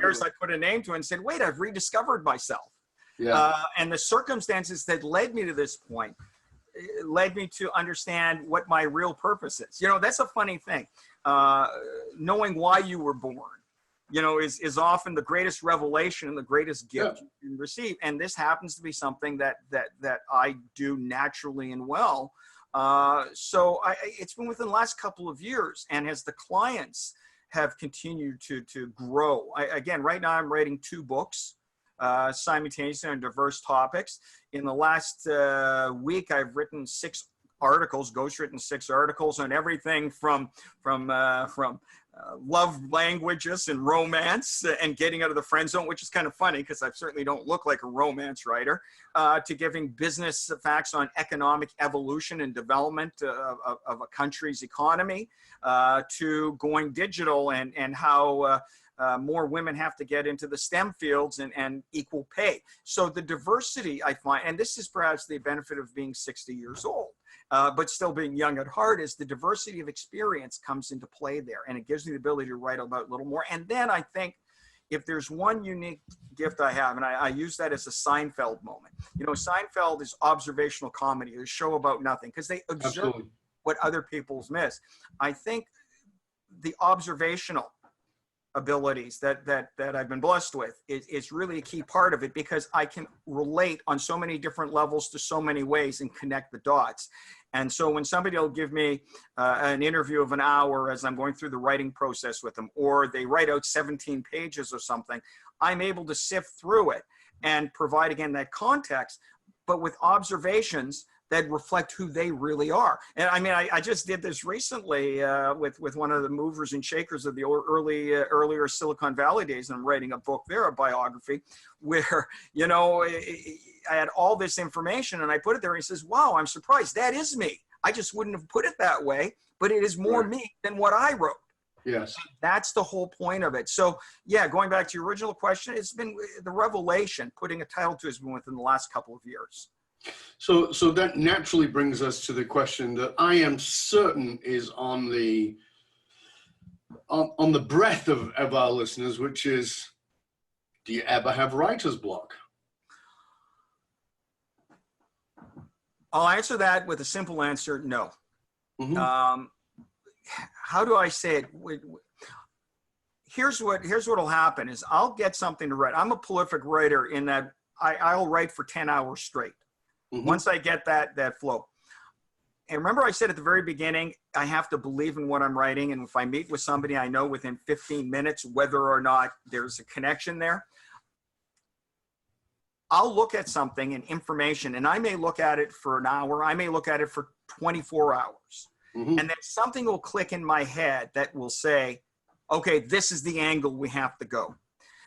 Years I put a name to it and said, wait, I've rediscovered myself. Yeah. And the circumstances that led me to this point led me to understand what my real purpose is. That's a funny thing. Knowing why you were born, is often the greatest revelation and the greatest gift you can receive. And this happens to be something that I do naturally and well. So it's been within the last couple of years, and as the clients have continued to grow. Again, right now I'm writing 2 books simultaneously on diverse topics. In the last week, I've written 6 articles, ghostwritten 6 articles on everything from love languages and romance and getting out of the friend zone, which is kind of funny because I certainly don't look like a romance writer, to giving business facts on economic evolution and development of a country's economy, to going digital and how more women have to get into the STEM fields and equal pay. So the diversity I find, and this is perhaps the benefit of being 60 years old, but still being young at heart, is the diversity of experience comes into play there. And it gives me the ability to write about a little more. And then I think if there's one unique gift I have, and I use that as a Seinfeld moment. Seinfeld is observational comedy, a show about nothing, because they observe Absolutely. what other people's miss. I think the observational abilities that I've been blessed with is really a key part of it, because I can relate on so many different levels to so many ways and connect the dots. And so when somebody will give me an interview of an hour as I'm going through the writing process with them, or they write out 17 pages or something, I'm able to sift through it and provide, again, that context, but with observations that reflect who they really are. And I mean, I just did this recently with one of the movers and shakers of the earlier Silicon Valley days, and I'm writing a book there, a biography, where, I had all this information and I put it there, and he says, wow, I'm surprised. That is me. I just wouldn't have put it that way, but it is more me than what I wrote. Yes. That's the whole point of it. So yeah, going back to your original question, it's been the revelation, putting a title to it, has been within the last couple of years. So that naturally brings us to the question that I am certain is on the breath of our listeners, which is, do you ever have writer's block? I'll answer that with a simple answer: no. Mm-hmm. How do I say it? Here's what'll happen is I'll get something to write. I'm a prolific writer in that I'll write for 10 hours straight. Mm-hmm. Once I get that flow. And remember I said at the very beginning, I have to believe in what I'm writing. And if I meet with somebody, I know within 15 minutes whether or not there's a connection there. I'll look at something and information, and I may look at it for an hour. I may look at it for 24 hours. Mm-hmm. And then something will click in my head that will say, okay, this is the angle we have to go.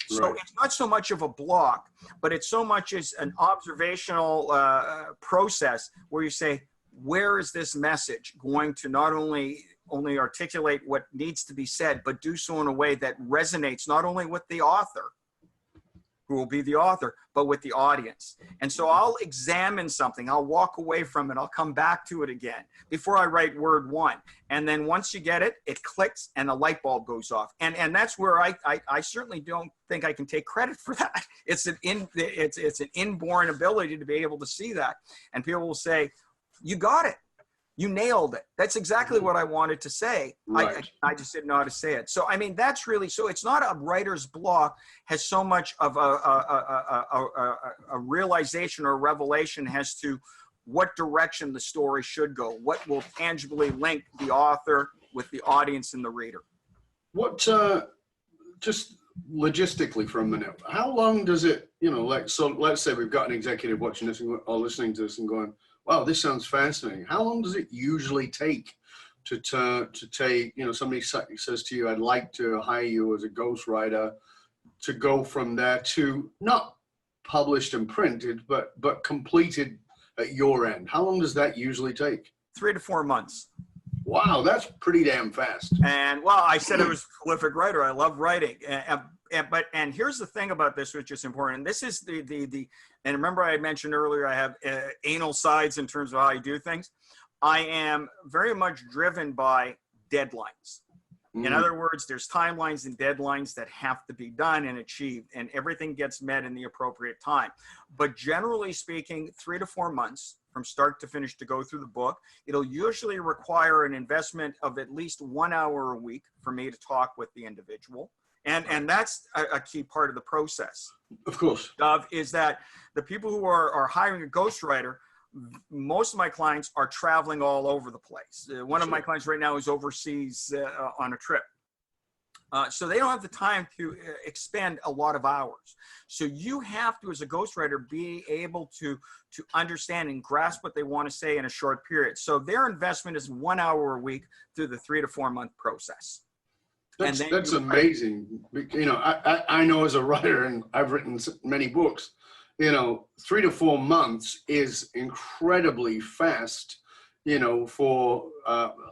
So right. It's not so much of a block, but it's so much as an observational process where you say, where is this message going to not only articulate what needs to be said, but do so in a way that resonates not only with the author, who will be the author, but with the audience. And so I'll examine something, I'll walk away from it, I'll come back to it again before I write word one. And then once you get it, it clicks and the light bulb goes off. And that's where I certainly don't think I can take credit for that. It's an inborn ability to be able to see that. And people will say, you got it. You nailed it. That's exactly what I wanted to say. Right. I just didn't know how to say it. So, I mean, that's really, so it's not a writer's block has so much of a realization or a revelation as to what direction the story should go, what will tangibly link the author with the audience and the reader. What, just logistically for a minute, how long does it, so let's say we've got an executive watching this or listening to this and going, wow, this sounds fascinating. How long does it usually take to take, somebody says to you, I'd like to hire you as a ghostwriter, to go from there to not published and printed, but completed at your end? How long does that usually take? 3 to 4 months. Wow, that's pretty damn fast. And well, I said I was a prolific writer. I love writing. And here's the thing about this, which is important. And this is and remember I mentioned earlier, I have anal sides in terms of how I do things. I am very much driven by deadlines. In other words, there's timelines and deadlines that have to be done and achieved, and everything gets met in the appropriate time. But generally speaking, 3 to 4 months from start to finish to go through the book. It'll usually require an investment of at least 1 hour a week for me to talk with the individual. And that's a key part of the process. Of course. Is that the people who are hiring a ghostwriter, most of my clients are traveling all over the place. One of my clients right now is overseas on a trip. So they don't have the time to expend a lot of hours. So you have to, as a ghostwriter, be able to understand and grasp what they want to say in a short period. So their investment is 1 hour a week through the 3 to 4 month process. That's amazing. I know as a writer, and I've written many books, 3 to 4 months is incredibly fast, for,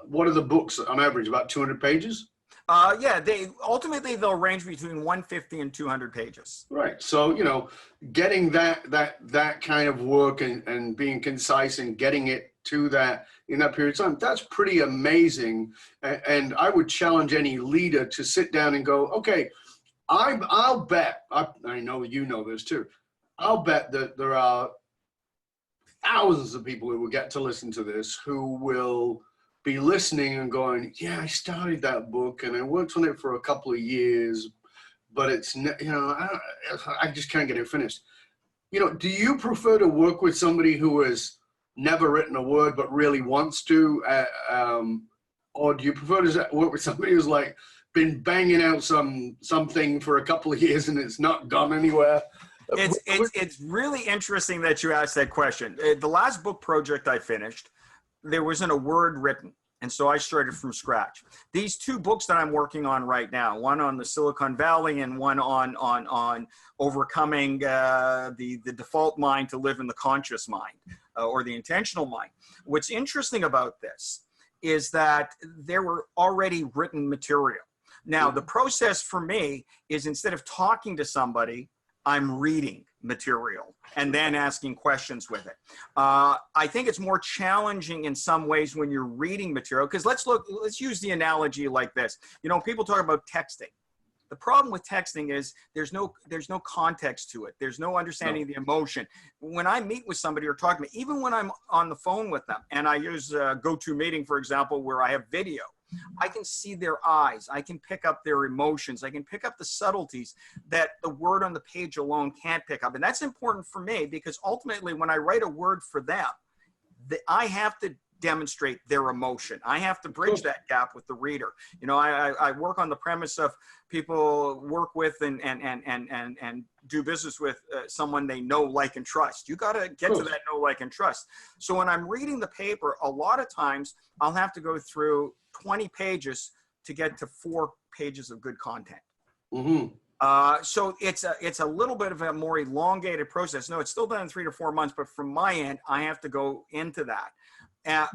what are the books on average, about 200 pages? Yeah, they'll range between 150 and 200 pages. Right. So, getting that kind of work and being concise and getting it to that in that period of time, that's pretty amazing. And I would challenge any leader to sit down and go, okay, I'll bet, I know you know this too, I'll bet that there are thousands of people who will get to listen to this who will be listening and going, yeah, I started that book and I worked on it for a couple of years, but it's, I just can't get it finished. Do you prefer to work with somebody who has never written a word but really wants to, or do you prefer to work with somebody who's like been banging out something for a couple of years and it's not gone anywhere? It's really interesting that you asked that question. The last book project I finished, there wasn't a word written. And so I started from scratch. These 2 books that I'm working on right now, one on the Silicon Valley and one on overcoming the default mind to live in the conscious mind or the intentional mind. What's interesting about this is that there were already written material. Now, the process for me is instead of talking to somebody, I'm reading material and then asking questions with it. I think it's more challenging in some ways when you're reading material, because let's use the analogy like this. People talk about texting. The problem with texting is there's no context to it. There's no understanding of the emotion. When I meet with somebody or talk to me, even when I'm on the phone with them, and I use GoToMeeting, for example, where I have video, I can see their eyes. I can pick up their emotions. I can pick up the subtleties that the word on the page alone can't pick up. And that's important for me because ultimately when I write a word for them, I have to demonstrate their emotion. I have to bridge that gap with the reader. I work on the premise of people work with and do business with someone they know, like, and trust. You got to get to that know, like, and trust. So when I'm reading the paper, a lot of times I'll have to go through 20 pages to get to 4 pages of good content. So it's a little bit of a more elongated process. No, it's still done in 3 to 4 months, but from my end, I have to go into that.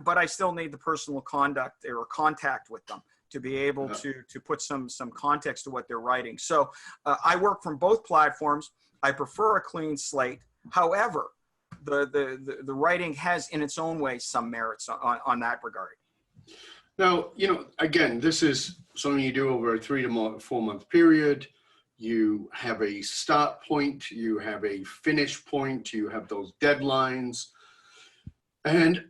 But I still need the personal contact with them to be able to put some context to what they're writing. So I work from both platforms. I prefer a clean slate. However, the writing has in its own way some merits on that regard. Now, again, this is something you do over a 3 to 4 month period. You have a start point, you have a finish point, you have those deadlines. And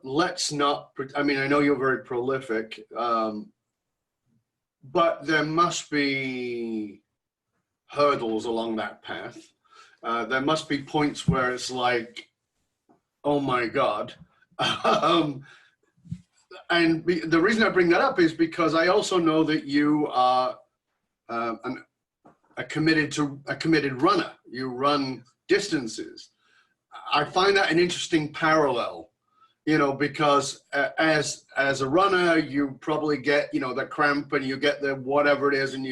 let's not, I mean, I know you're very prolific, but there must be hurdles along that path. There must be points where it's like, oh my God. And the reason I bring that up is because I also know that you are a committed runner. You run distances. I find that an interesting parallel, because as a runner, you probably get, the cramp and you get the whatever it is, and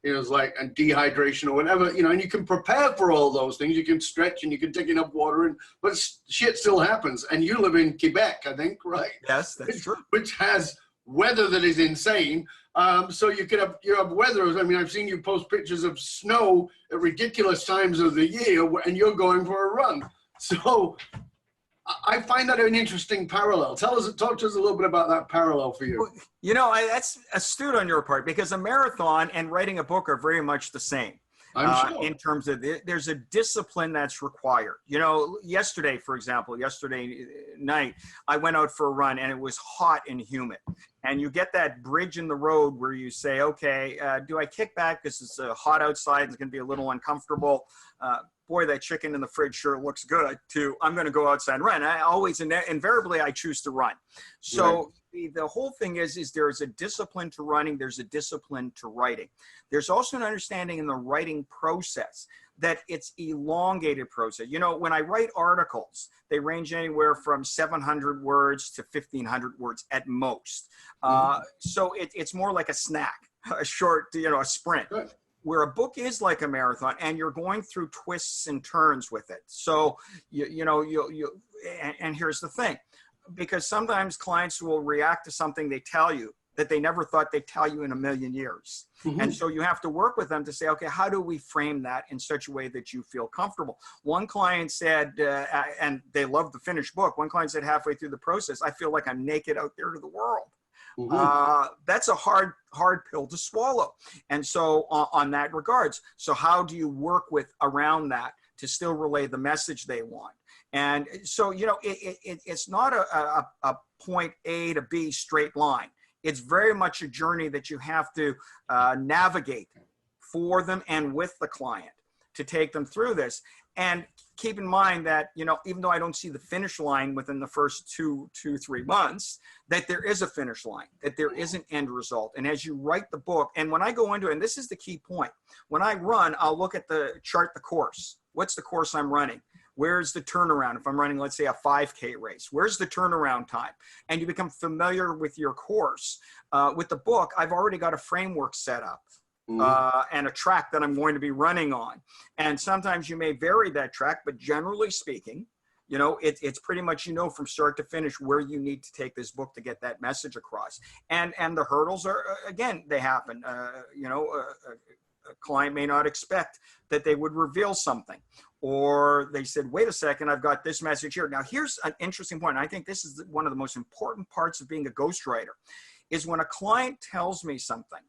it's like a dehydration or whatever, and you can prepare for all those things. You can stretch and you can take enough water, but shit still happens. And you live in Quebec, I think, right? Yes, that's true. Which has weather that is insane. So you have weather. I mean, I've seen you post pictures of snow at ridiculous times of the year, and you're going for a run. So I find that an interesting parallel. Talk to us a little bit about that parallel for you. That's astute on your part, because a marathon and writing a book are very much the same. I'm sure. In terms of there's a discipline that's required. Yesterday, for example, yesterday night, I went out for a run and it was hot and humid. And you get that bridge in the road where you say, okay, do I kick back? This is hot outside. It's going to be a little uncomfortable. Boy, that chicken in the fridge sure looks good. I'm going to go outside and run. I always, invariably, I choose to run. So the whole thing is there's a discipline to running. There's a discipline to writing. There's also an understanding in the writing process that it's elongated process. When I write articles, they range anywhere from 700 words to 1,500 words at most. So it's more like a snack, a short, a sprint. Good. Where a book is like a marathon, and you're going through twists and turns with it. So, and here's the thing, because sometimes clients will react to something they tell you that they never thought they'd tell you in a million years. Mm-hmm. And so you have to work with them to say, okay, how do we frame that in such a way that you feel comfortable? One client said, and they loved the finished book. One client said halfway through the process, I feel like I'm naked out there to the world. Mm-hmm. That's a hard pill to swallow. And so on that regards, so how do you work around that to still relay the message they want? And so, it's not a point A to B straight line. It's very much a journey that you have to navigate for them and with the client to take them through this. And keep in mind that, even though I don't see the finish line within the first 3 months, that there is a finish line, that there is an end result. And as you write the book, and when I go into it, and this is the key point, when I run, I'll look at the course. What's the course I'm running? Where's the turnaround? If I'm running, let's say, a 5K race, where's the turnaround time? And you become familiar with your course. With the book, I've already got a framework set up. And a track that I'm going to be running on. And sometimes you may vary that track, but generally speaking, it's pretty much, from start to finish where you need to take this book to get that message across. And the hurdles are, again, they happen. A client may not expect that they would reveal something, or they said, wait a second, I've got this message here. Now, here's an interesting point. And I think this is one of the most important parts of being a ghostwriter, is when a client tells me something.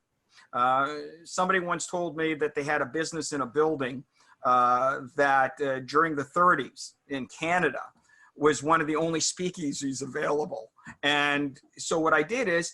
Somebody once told me that they had a business in a building that during the 30s in Canada was one of the only speakeasies available. And so what I did is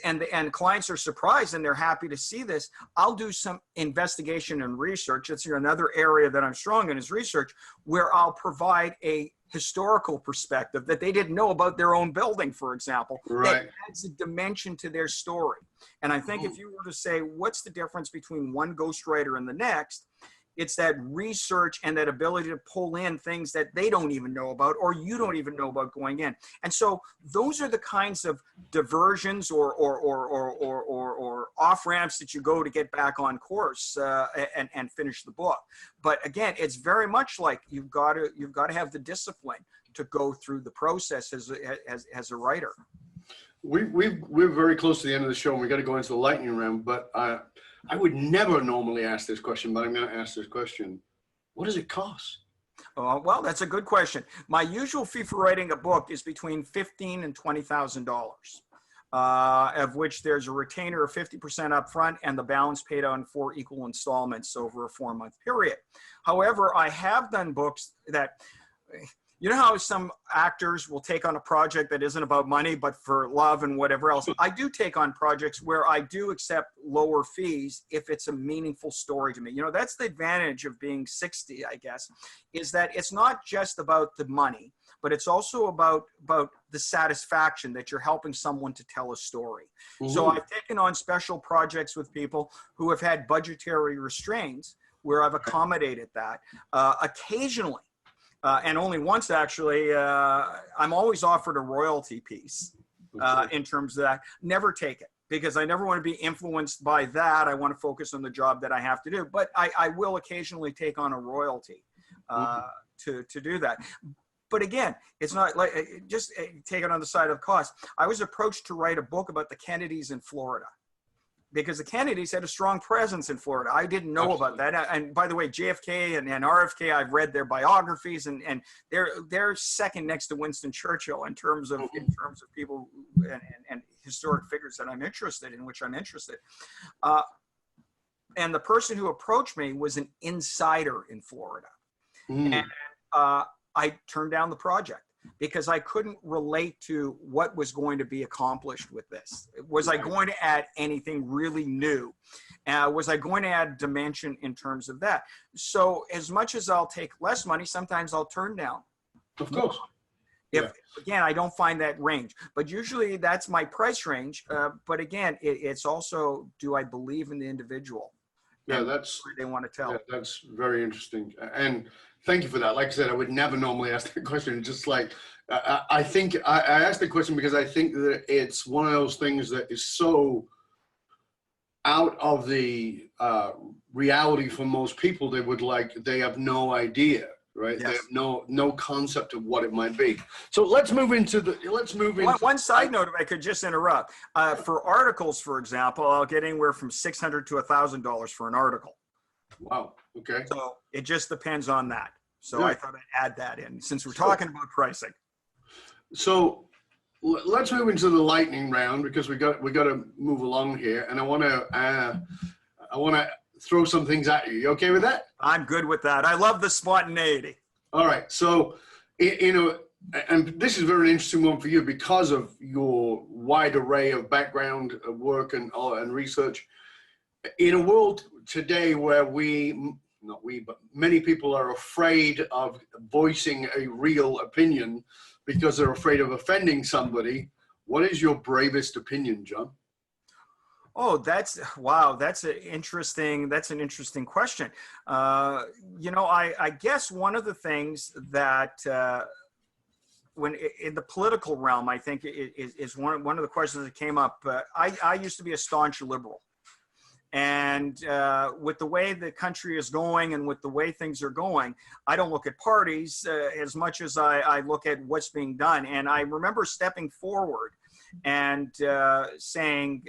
and clients are surprised and they're happy to see this. I'll do some investigation and research. That's another area that I'm strong in, is research, where I'll provide a historical perspective that they didn't know about their own building, for example. Right. That adds a dimension to their story. And I think if you were to say, what's the difference between one ghostwriter and the next? It's that research and that ability to pull in things that they don't even know about, or you don't even know about going in. And so those are the kinds of diversions or off ramps that you go to get back on course and finish the book. But again, it's very much like you've got to have the discipline to go through the process as a writer. We're very close to the end of the show, and we got to go into the lightning round. But I would never normally ask this question, but I'm going to ask this question. What does it cost? Well, that's a good question. My usual fee for writing a book is between $15,000 and $20,000, of which there's a retainer of 50% up front and the balance paid on 4 equal installments over a 4-month period. However, I have done books that, you know how some actors will take on a project that isn't about money, but for love and whatever else. I do take on projects where I do accept lower fees if it's a meaningful story to me. You know, that's the advantage of being 60, I guess, is that it's not just about the money, but it's also about the satisfaction that you're helping someone to tell a story. Mm-hmm. So I've taken on special projects with people who have had budgetary restraints where I've accommodated that. Occasionally, and only once actually, I'm always offered a royalty piece in terms of that. Never take it because I never want to be influenced by that. I want to focus on the job that I have to do, but I will occasionally take on a royalty to do that. But again, it's not like just take it on the side of cost. I was approached to write a book about the Kennedys in Florida, because the Kennedys had a strong presence in Florida. I didn't know about that. And by the way, JFK and RFK, I've read their biographies, and they're second next to Winston Churchill in terms of people and historic figures that I'm interested in, which I'm interested. And the person who approached me was an insider in Florida. And I turned down the project because I couldn't relate to what was going to be accomplished with this. Was I going to add anything really new? Was I going to add dimension in terms of that? So as much as I'll take less money, sometimes I'll turn down. Of course. Again, I don't find that range, but usually that's my price range. But again, it's also, do I believe in the individual? Yeah, that's what they want to tell. Yeah, that's very interesting. And thank you for that. Like I said, I would never normally ask that question. It's just like, I think I asked the question because I think that it's one of those things that is so out of the reality for most people. They have no idea, right? Yes. They have no concept of what it might be. So let's move into one side note, if I could just interrupt. For articles, for example, I'll get anywhere from $600 to $1,000 for an article. Wow. Okay. So it just depends on that. So I thought I'd add that in since we're talking about pricing. So let's move into the lightning round because we got to move along here, and I want to throw some things at you. You okay with that? I'm good with that. I love the spontaneity. All right. So and this is a very interesting one for you because of your wide array of background work and research. In a world today where but many people are afraid of voicing a real opinion because they're afraid of offending somebody, what is your bravest opinion, John? Oh, that's an interesting question. I guess one of the things that when in the political realm, I think is one of the questions that came up. I used to be a staunch liberal. And with the way the country is going and with the way things are going, I don't look at parties as much as I look at what's being done. And I remember stepping forward and saying,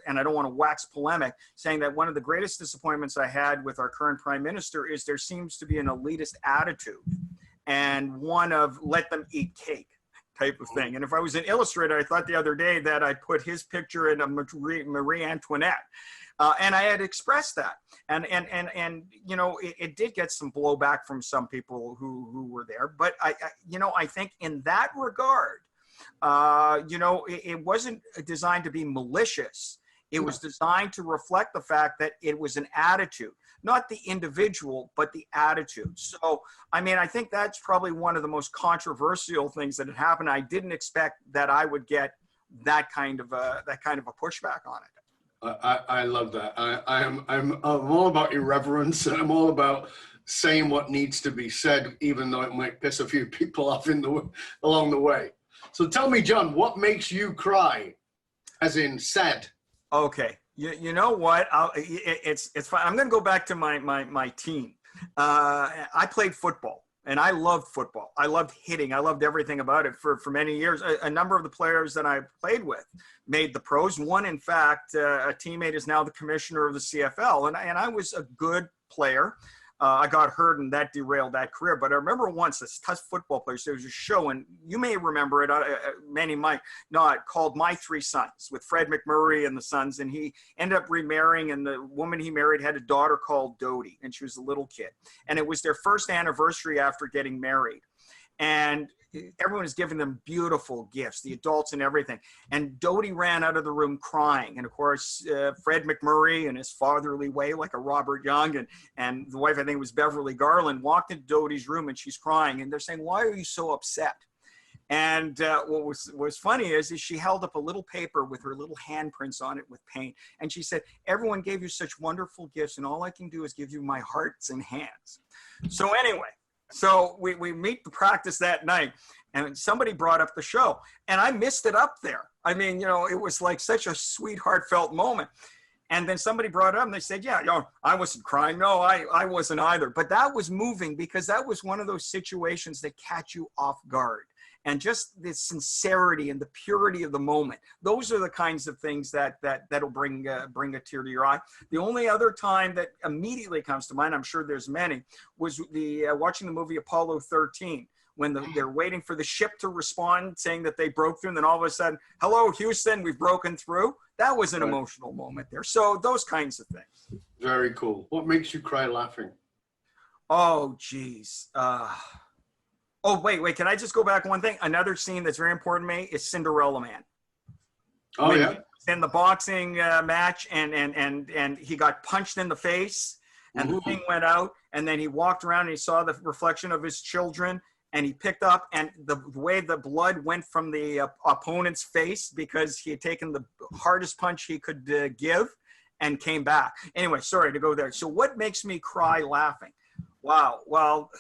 and I don't want to wax polemic, saying that one of the greatest disappointments I had with our current prime minister is there seems to be an elitist attitude and one of let them eat cake type of thing. And if I was an illustrator, I thought the other day that I'd put his picture in a Marie Antoinette. And I had expressed that, and it did get some blowback from some people who were there. But I think in that regard, it wasn't designed to be malicious. It was designed to reflect the fact that it was an attitude, not the individual, but the attitude. So, I think that's probably one of the most controversial things that had happened. I didn't expect that I would get that kind of a pushback on it. I love that. I'm all about irreverence, and I'm all about saying what needs to be said, even though it might piss a few people off along the way. So tell me, John, what makes you cry, as in sad? Okay, you know what? It's fine. I'm going to go back to my team. I played football. And I loved football. I loved hitting. I loved everything about it for many years. A number of the players that I played with made the pros. One, in fact, a teammate is now the commissioner of the CFL. And I was a good player. I got hurt and that derailed that career. But I remember once this tough football player, there was a show, and you may remember it, many might not, called My Three Sons with Fred McMurray and the sons. And he ended up remarrying, and the woman he married had a daughter called Dodie, and she was a little kid. And it was their first anniversary after getting married. And everyone was giving them beautiful gifts, the adults and everything. And Dodie ran out of the room crying. And of course, Fred McMurray, in his fatherly way, like a Robert Young, and the wife, I think it was Beverly Garland, walked into Dodie's room and she's crying. And they're saying, "Why are you so upset?" And what was funny is she held up a little paper with her little handprints on it with paint. And she said, "Everyone gave you such wonderful gifts, and all I can do is give you my hearts and hands." So anyway, so we meet the practice that night, and somebody brought up the show, and I missed it up there. I mean, it was like such a sweet, heartfelt moment. And then somebody brought it up and they said, "Yeah, I wasn't crying." No, I wasn't either. But that was moving, because that was one of those situations that catch you off guard. And just the sincerity and the purity of the moment. Those are the kinds of things that'll bring a tear to your eye. The only other time that immediately comes to mind, I'm sure there's many, was the watching the movie Apollo 13, when they're waiting for the ship to respond, saying that they broke through, and then all of a sudden, "Hello, Houston, we've broken through." That was an emotional moment there. So those kinds of things. Very cool. What makes you cry laughing? Oh, geez. Oh, wait. Can I just go back one thing? Another scene that's very important to me is Cinderella Man. Oh, when yeah. In the boxing match, and he got punched in the face, and the thing went out, and then he walked around and he saw the reflection of his children, and he picked up, and the way the blood went from the opponent's face, because he had taken the hardest punch he could give, and came back. Anyway, sorry to go there. So what makes me cry laughing? Wow. Well,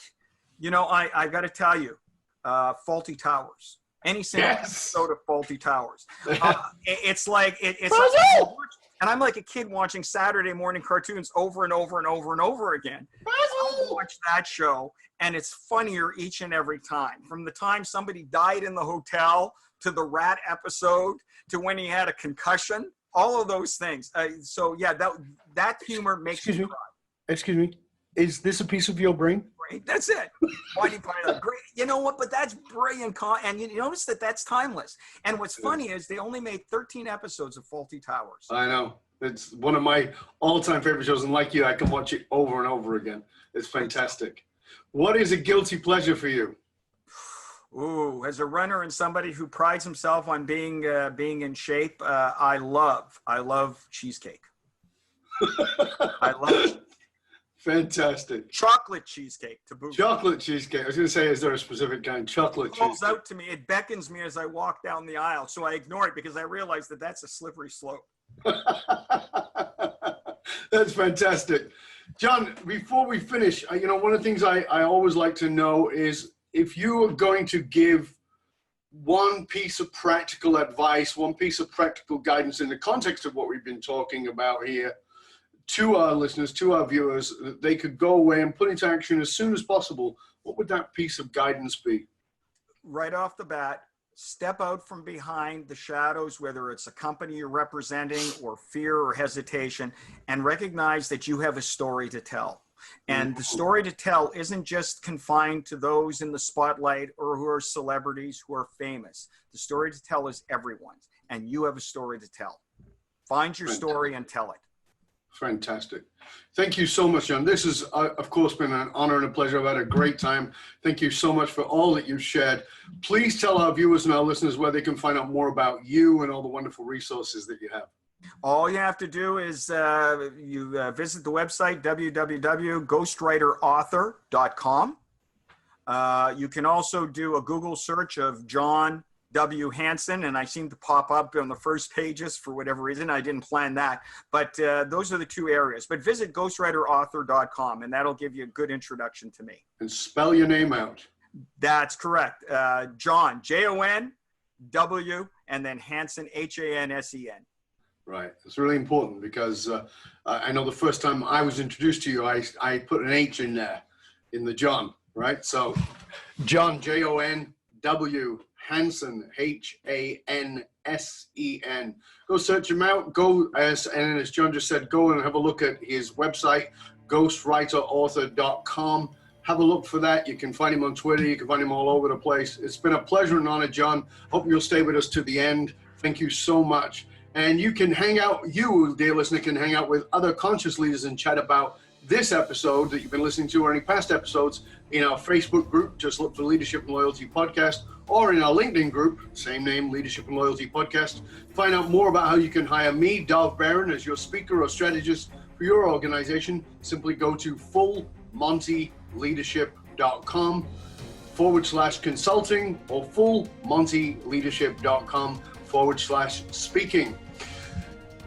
I got to tell you, Fawlty Towers. Any single episode of Fawlty Towers. It's like and I'm like a kid watching Saturday morning cartoons over and over and over and over again. I watch that show, and it's funnier each and every time. From the time somebody died in the hotel, to the rat episode, to when he had a concussion, all of those things. So yeah, that humor makes me cry. Excuse me. Is this a piece of your brain? That's it. Why do you find that great? You know what? But that's brilliant. And you notice that's timeless. And what's funny is they only made 13 episodes of Fawlty Towers. I know. It's one of my all-time favorite shows. And like you, I can watch it over and over again. It's fantastic. What is a guilty pleasure for you? Ooh, as a runner and somebody who prides himself on being in shape, I love cheesecake. I love it. Fantastic. Chocolate cheesecake to boot. Chocolate cheesecake. I was going to say, is there a specific kind? Chocolate cheesecake. It calls out to me. It beckons me as I walk down the aisle. So I ignore it, because I realize that that's a slippery slope. That's fantastic. John, before we finish, one of the things I always like to know is, if you are going to give one piece of practical advice, one piece of practical guidance in the context of what we've been talking about here, to our listeners, to our viewers, that they could go away and put into action as soon as possible, what would that piece of guidance be? Right off the bat, step out from behind the shadows, whether it's a company you're representing, or fear or hesitation, and recognize that you have a story to tell. And the story to tell isn't just confined to those in the spotlight or who are celebrities, who are famous. The story to tell is everyone's, and you have a story to tell. Find your story and tell it. Fantastic. Thank you so much, John. This has, of course, been an honor and a pleasure. I've had a great time. Thank you so much for all that you've shared. Please tell our viewers and our listeners where they can find out more about you and all the wonderful resources that you have. All you have to do is you visit the website, www.ghostwriterauthor.com. You can also do a Google search of John W. Hansen, and I seem to pop up on the first pages for whatever reason. I didn't plan that, but those are the two areas. But visit ghostwriterauthor.com, and that'll give you a good introduction to me. And spell your name out. That's correct. John, J-O-N-W, and then Hansen, H-A-N-S-E-N. Right. It's really important, because I know the first time I was introduced to you, I put an H in there, in the John, right? So John, J-O-N-W, Hansen, H-A-N-S-E-N. Go search him out. Go, and as John just said, go and have a look at his website, ghostwriterauthor.com. Have a look for that. You can find him on Twitter. You can find him all over the place. It's been a pleasure and honor, John. Hope you'll stay with us to the end. Thank you so much. And you can hang out, you, dear listener, can hang out with other conscious leaders and chat about this episode that you've been listening to or any past episodes in our Facebook group. Just look for Leadership and Loyalty Podcast, or in our LinkedIn group, same name, Leadership and Loyalty Podcast. Find out more about how you can hire me, Dov Barron, as your speaker or strategist for your organization. Simply go to fullmontyleadership.com/consulting or fullmontyleadership.com/speaking.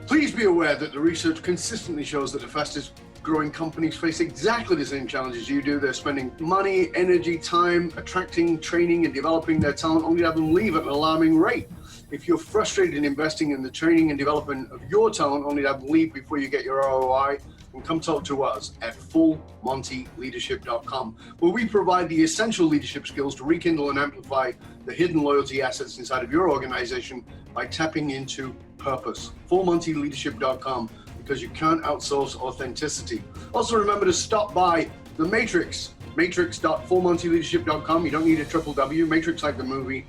Please be aware that the research consistently shows that the fastest growing companies face exactly the same challenges you do. They're spending money, energy, time, attracting, training, and developing their talent, only to have them leave at an alarming rate. If you're frustrated in investing in the training and development of your talent, only to have them leave before you get your ROI, then come talk to us at fullmontyleadership.com, where we provide the essential leadership skills to rekindle and amplify the hidden loyalty assets inside of your organization by tapping into purpose. fullmontyleadership.com, because you can't outsource authenticity. Also remember to stop by the Matrix, matrix.fullmontyleadership.com. You don't need a triple W, Matrix like the movie,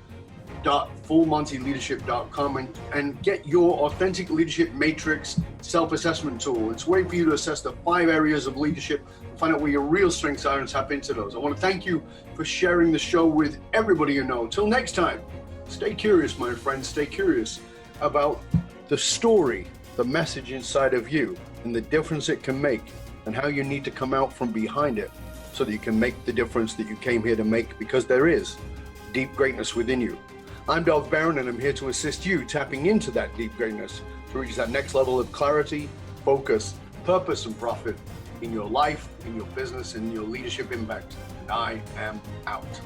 .fullmontyleadership.com, and get your authentic leadership matrix self-assessment tool. It's a way for you to assess the 5 areas of leadership, find out where your real strengths are and tap into those. I want to thank you for sharing the show with everybody you know. Till next time, stay curious, my friends, stay curious about the story, the message inside of you, and the difference it can make, and how you need to come out from behind it so that you can make the difference that you came here to make, because there is deep greatness within you. I'm Dov Barron, and I'm here to assist you tapping into that deep greatness to reach that next level of clarity, focus, purpose, and profit in your life, in your business, and in your leadership impact. And I am out.